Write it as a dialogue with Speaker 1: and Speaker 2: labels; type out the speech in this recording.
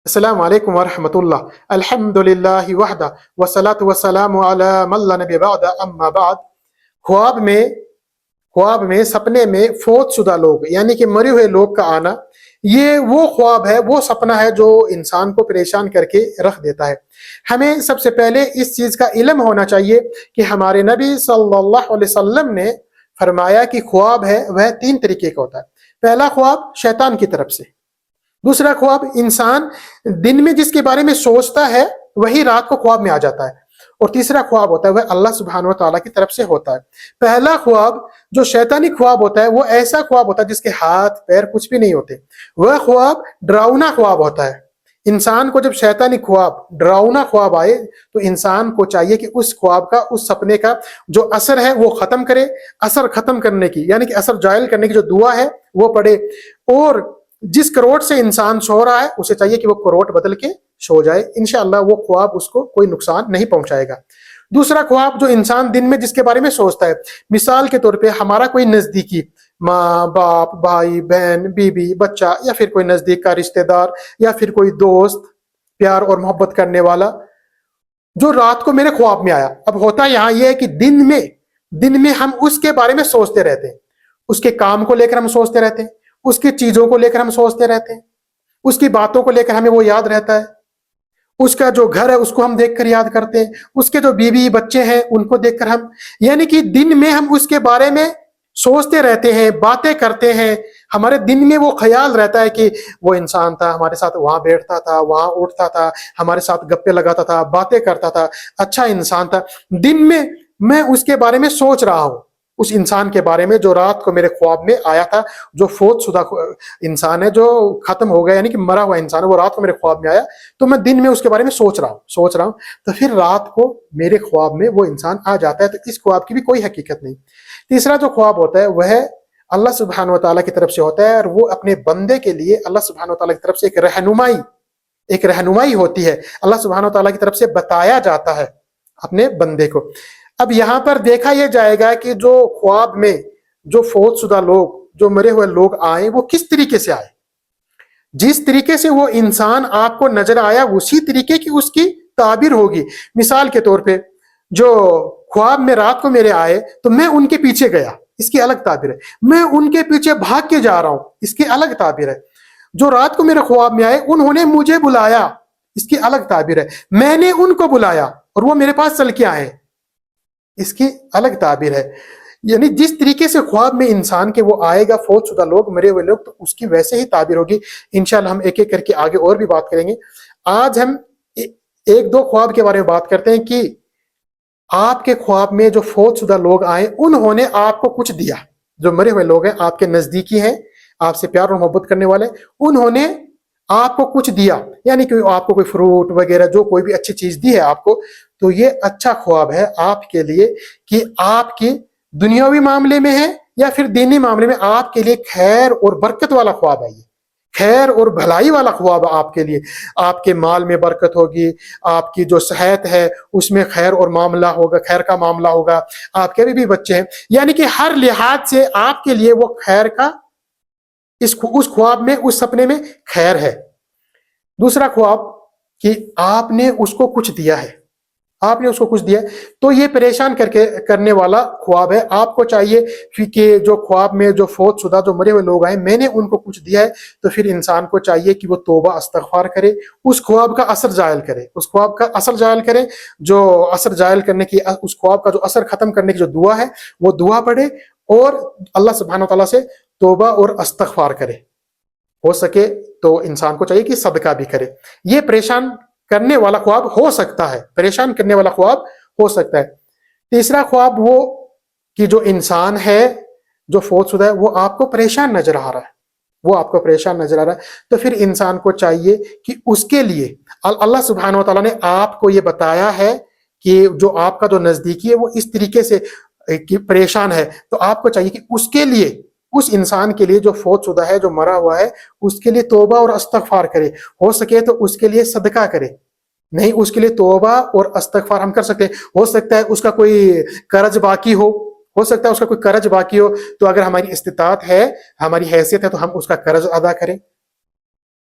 Speaker 1: السلام علیکم ورحمۃ اللہ الحمد للہ وحدہ والصلاة والسلام علی من لا نبی بعد اما بعد۔ خواب میں سپنے میں فوت شدہ لوگ یعنی کہ مرے ہوئے لوگ کا آنا، یہ وہ خواب ہے، وہ سپنا ہے جو انسان کو پریشان کر کے رکھ دیتا ہے۔ ہمیں سب سے پہلے اس چیز کا علم ہونا چاہیے کہ ہمارے نبی صلی اللہ علیہ وسلم نے فرمایا کہ خواب ہے وہ 3 طریقے کا ہوتا ہے۔ پہلا خواب شیطان کی طرف سے، دوسرا خواب انسان دن میں جس کے بارے میں سوچتا ہے وہی رات کو خواب میں آ جاتا ہے، اور تیسرا خواب ہوتا ہے وہ اللہ سبحانہ و تعالیٰ کی طرف سے ہوتا ہے۔ پہلا خواب جو شیطانی خواب ہوتا ہے وہ ایسا خواب ہوتا ہے جس کے ہاتھ پیر کچھ بھی نہیں ہوتے، وہ خواب ڈراؤنا خواب ہوتا ہے۔ انسان کو جب شیطانی خواب ڈراؤنا خواب آئے تو انسان کو چاہیے کہ اس خواب کا، اس سپنے کا جو اثر ہے وہ ختم کرے۔ اثر ختم کرنے کی یعنی کہ اثر زائل کرنے کی جو دعا ہے وہ پڑھے، اور جس کروٹ سے انسان سو رہا ہے اسے چاہیے کہ وہ کروٹ بدل کے سو جائے، انشاءاللہ وہ خواب اس کو کوئی نقصان نہیں پہنچائے گا۔ دوسرا خواب جو انسان دن میں جس کے بارے میں سوچتا ہے، مثال کے طور پہ ہمارا کوئی نزدیکی ماں باپ بھائی بہن بیوی بچہ، یا پھر کوئی نزدیک کا رشتہ دار، یا پھر کوئی دوست پیار اور محبت کرنے والا جو رات کو میرے خواب میں آیا۔ اب ہوتا یہاں یہ ہے کہ دن میں ہم اس کے بارے میں سوچتے رہتے ہیں، اس کے کام کو لے کر ہم سوچتے رہتے ہیں، اس کی چیزوں کو لے کر ہم سوچتے رہتے ہیں، اس کی باتوں کو لے کر ہمیں وہ یاد رہتا ہے، اس کا جو گھر ہے اس کو ہم دیکھ کر یاد کرتے ہیں، اس کے جو بیوی بچے ہیں ان کو دیکھ کر ہم، یعنی کہ دن میں ہم اس کے بارے میں سوچتے رہتے ہیں، باتیں کرتے ہیں۔ ہمارے دن میں وہ خیال رہتا ہے کہ وہ انسان تھا، ہمارے ساتھ وہاں بیٹھتا تھا، وہاں اٹھتا تھا، ہمارے ساتھ گپے لگاتا تھا، باتیں کرتا تھا، اچھا انسان تھا۔ دن میں اس کے بارے میں سوچ رہا ہوں، اس انسان کے بارے میں جو رات کو میرے خواب میں آیا تھا، جو فوت شدہ انسان ہے، جو ختم ہو گیا یعنی کہ مرا ہوا انسان ہے، وہ رات کو میرے خواب میں آیا تو میں دن میں اس کے بارے میں سوچ رہا ہوں تو پھر رات کو میرے خواب میں وہ انسان آ جاتا ہے، تو اس خواب کی بھی کوئی حقیقت نہیں۔ تیسرا جو خواب ہوتا ہے وہ ہے اللہ سبحانہ و تعالیٰ کی طرف سے ہوتا ہے، اور وہ اپنے بندے کے لیے اللہ سبحانہ و تعالیٰ کی طرف سے ایک رہنمائی ہوتی ہے، اللہ سبحانہ و تعالیٰ کی طرف سے بتایا جاتا ہے اپنے بندے کو۔ اب یہاں پر دیکھا یہ جائے گا کہ جو خواب میں جو فوت شدہ لوگ، جو مرے ہوئے لوگ آئے وہ کس طریقے سے آئے۔ جس طریقے سے وہ انسان آپ کو نظر آیا اسی طریقے کی اس کی تعبیر ہوگی۔ مثال کے طور پہ جو خواب میں رات کو میرے آئے تو میں ان کے پیچھے گیا، اس کی الگ تعبیر ہے۔ میں ان کے پیچھے بھاگ کے جا رہا ہوں، اس کی الگ تعبیر ہے۔ جو رات کو میرے خواب میں آئے انہوں نے مجھے بلایا، اس کی الگ تعبیر ہے۔ میں نے ان کو بلایا اور وہ میرے پاس چل کے آئے، اس کی الگ تعبیر ہے۔ یعنی جس طریقے سے خواب میں انسان کے وہ آئے گا، فوت شدہ لوگ، مرے ہوئے لوگ، تو اس کی ویسے ہی تعبیر ہوگی۔ انشاءاللہ ہم ایک ایک کر کے آگے اور بھی بات کریں گے۔ آج ہم ایک دو خواب کے بارے میں بات کرتے ہیں کہ آپ کے خواب میں جو فوت شدہ لوگ آئے انہوں نے آپ کو کچھ دیا۔ جو مرے ہوئے لوگ ہیں، آپ کے نزدیکی ہیں، آپ سے پیار اور محبت کرنے والے، انہوں نے آپ کو کچھ دیا، یعنی کہ آپ کو کوئی فروٹ وغیرہ، جو کوئی بھی اچھی چیز دی ہے آپ کو، تو یہ اچھا خواب ہے آپ کے لیے کہ آپ کی دنیاوی معاملے میں ہے یا پھر دینی معاملے میں آپ کے لیے خیر اور برکت والا خواب ہے۔ یہ خیر اور بھلائی والا خواب آپ کے لیے، آپ کے مال میں برکت ہوگی، آپ کی جو صحت ہے اس میں خیر اور معاملہ ہوگا، خیر کا معاملہ ہوگا، آپ کے بھی بچے ہیں، یعنی کہ ہر لحاظ سے آپ کے لیے وہ خیر کا اس خواب میں، اس سپنے میں خیر ہے۔ دوسرا خواب کہ آپ نے اس کو کچھ دیا ہے، آپ نے اس کو کچھ دیا ہے تو یہ پریشان کرنے والا خواب ہے۔ آپ کو چاہیے کہ جو خواب میں جو فوت شدہ جو مرے ہوئے لوگ آئے، میں نے ان کو کچھ دیا ہے، تو پھر انسان کو چاہیے کہ وہ توبہ استغفار کرے، اس خواب کا اثر زائل کرے، اس خواب کا اثر زائل کرے، جو اثر زائل کرنے کی، اس خواب کا جو اثر ختم کرنے کی جو دعا ہے وہ دعا پڑھے، اور اللہ سبحانہ وتعالیٰ سے توبہ اور استغفار کرے۔ ہو سکے تو انسان کو چاہیے کہ صدقہ بھی کرے۔ یہ پریشان کرنے والا خواب ہو سکتا ہے، پریشان کرنے والا خواب ہو سکتا ہے۔ تیسرا خواب وہ کہ جو انسان ہے جو فوت شدہ ہے وہ آپ کو پریشان نظر آ رہا ہے، وہ آپ کو پریشان نظر آ رہا ہے، تو پھر انسان کو چاہیے کہ اس کے لیے اللہ سبحانہ و تعالیٰ نے آپ کو یہ بتایا ہے کہ جو آپ کا جو نزدیکی ہے وہ اس طریقے سے پریشان ہے، تو آپ کو چاہیے کہ اس کے لیے، اس انسان کے لیے جو فوت شدہ ہے، جو مرا ہوا ہے، اس کے لیے توبہ اور استغفار کرے۔ ہو سکے تو اس کے لیے صدقہ کرے، نہیں اس کے لیے توبہ اور استغفار ہم کر سکتے ہیں۔ ہو سکتا ہے اس کا کوئی قرض باقی ہو سکتا ہے اس کا کوئی قرض باقی ہو، تو اگر ہماری استطاعت ہے، ہماری حیثیت ہے، تو ہم اس کا قرض ادا کریں۔